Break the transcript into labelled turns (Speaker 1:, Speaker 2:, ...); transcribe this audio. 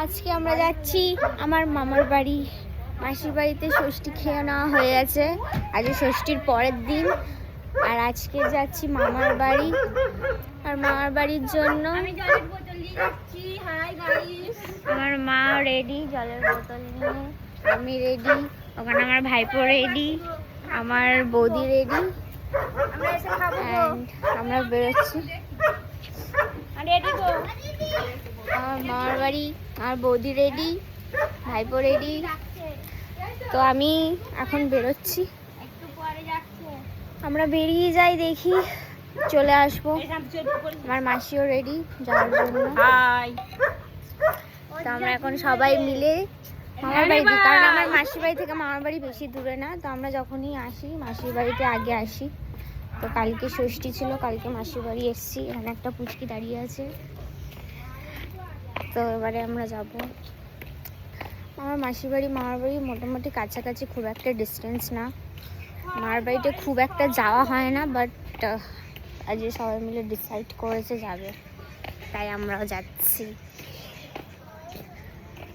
Speaker 1: আজকে আমরা যাচ্ছি আমার মামার বাড়ি। মাসির বাড়িতে ষষ্ঠী খেয়ে নেওয়া হয়ে গেছে, আজকে ষষ্ঠীর পরের দিন। আর আজকে যাচ্ছি মামার বাড়ি। আর মামার বাড়ির জন্য আমার মা রেডি জলের বোতল নিয়ে, আমি রেডি, ওখানে আমার ভাইপো রেডি, আমার বৌদি রেডি, আমরা বেরোচ্ছি। আমার মামার বাড়ি, আমার বৌদি রেডি, ভাইপো রেডি। তো আমি এখন বেরোচ্ছি, আমরা বেরিয়ে যাই, দেখি চলে আসবো। আমার মাসিও রেডি যাওয়ার জন্য। তো আমরা এখন সবাই মিলে মামার বাড়িতে, কারণ আমার মাসির বাড়ি থেকে মামার বাড়ি বেশি দূরে না। তো আমরা যখনই আসি মাসির বাড়িতে আগে আসি। তো কালকে ষষ্ঠী ছিল, কালকে মাসির বাড়ি এসেছি। এখানে একটা পুচকি দাঁড়িয়ে আছে। তো এবারে আমরা যাব। আমার মাসির বাড়ি মামার বাড়ি মোটামুটি কাছাকাছি, খুব একটা ডিস্টেন্স না। মামার বাড়িতে খুব একটা যাওয়া হয় না, বাট আজকে সবাই মিলে ডিসাইড করেছে যাবে, তাই আমরাও যাচ্ছি।